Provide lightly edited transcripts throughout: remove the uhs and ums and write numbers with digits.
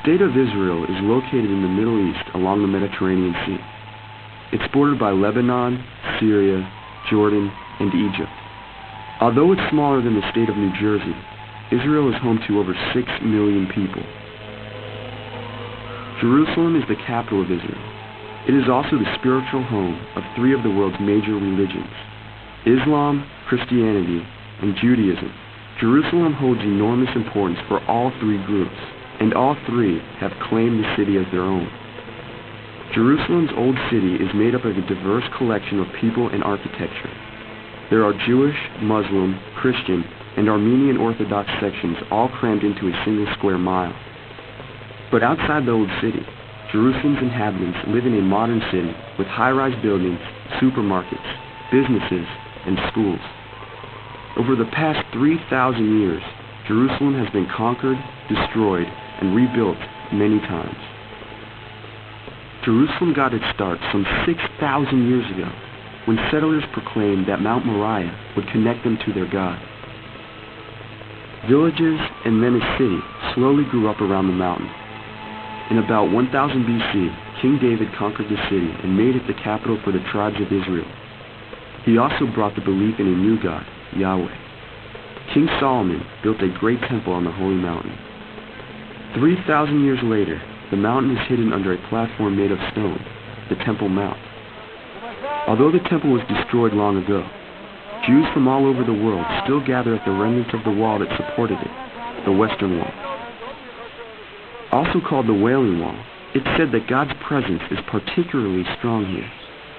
state of Israel is located in the Middle East along the Mediterranean Sea. It's bordered by Lebanon, Syria, Jordan, and Egypt. Although it's smaller than the state of New Jersey, Israel is home to over 6 million people. Jerusalem is the capital of Israel. It is also the spiritual home of 3 of the world's major religions: Islam, Christianity, and Judaism. Jerusalem holds enormous importance for all 3 groups, and all 3 have claimed the city as their own. Jerusalem's Old City is made up of a diverse collection of people and architecture. There are Jewish, Muslim, Christian, and Armenian Orthodox sections all crammed into a single square mile. But outside the Old City, Jerusalem's inhabitants live in a modern city with high-rise buildings, supermarkets, businesses, and schools. Over the past 3,000 years, Jerusalem has been conquered, destroyed, and rebuilt many times. Jerusalem got its start some 6,000 years ago when settlers proclaimed that Mount Moriah would connect them to their God. Villages and then a city slowly grew up around the mountain. In about 1000 BC, King David conquered the city and made it the capital for the tribes of Israel. He also brought the belief in a new God, Yahweh. King Solomon built a great temple on the holy mountain. 3,000 years later, the mountain is hidden under a platform made of stone, the Temple Mount. Although the temple was destroyed long ago, Jews from all over the world still gather at the remnants of the wall that supported it, the Western Wall. Also called the Wailing Wall, it's said that God's presence is particularly strong here.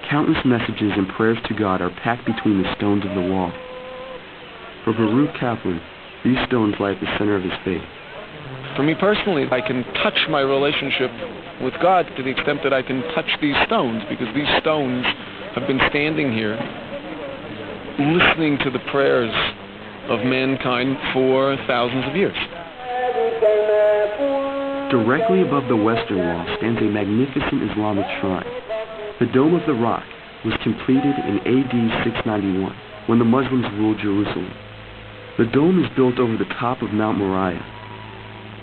Countless messages and prayers to God are packed between the stones of the wall. For Baruch Kaplan, these stones lie at the center of his faith. For me personally, I can touch my relationship with God to the extent that I can touch these stones, because these stones have been standing here listening to the prayers of mankind for thousands of years. Directly above the Western Wall stands a magnificent Islamic shrine. The Dome of the Rock was completed in AD 691, when the Muslims ruled Jerusalem. The dome is built over the top of Mount Moriah.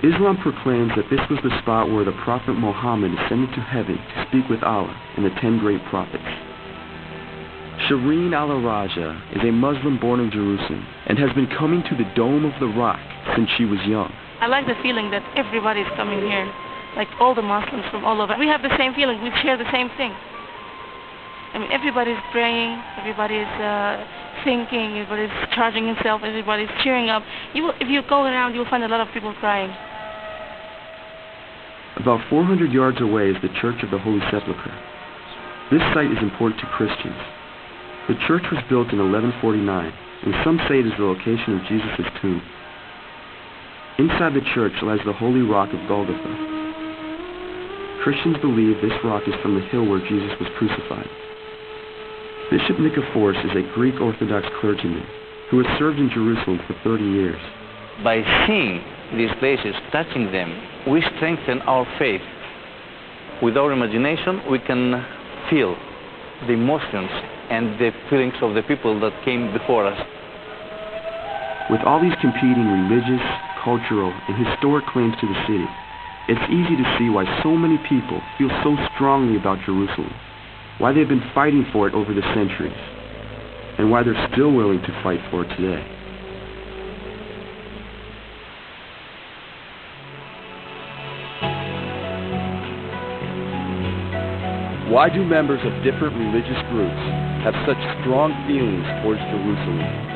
Islam proclaims that this was the spot where the Prophet Muhammad ascended to heaven to speak with Allah and the 10 great prophets. Shireen al-Raja is a Muslim born in Jerusalem and has been coming to the Dome of the Rock since she was young. I like the feeling that everybody's coming here, like all the Muslims from all over. We have the same feeling, we share the same thing. I mean, everybody's praying, everybody's thinking, everybody's charging himself, everybody's cheering up. If you go around, you'll find a lot of people crying. About 400 yards away is the Church of the Holy Sepulchre. This site is important to Christians. The church was built in 1149, and some say it is the location of Jesus' tomb. Inside the church lies the holy rock of Golgotha. Christians believe this rock is from the hill where Jesus was crucified. Bishop Nicephorus is a Greek Orthodox clergyman who has served in Jerusalem for 30 years. By seeing these places, touching them, we strengthen our faith. With our imagination, we can feel the emotions and the feelings of the people that came before us. With all these competing religious, cultural, and historic claims to the city, it's easy to see why so many people feel so strongly about Jerusalem, why they've been fighting for it over the centuries, and why they're still willing to fight for it today. Why do members of different religious groups have such strong feelings towards Jerusalem?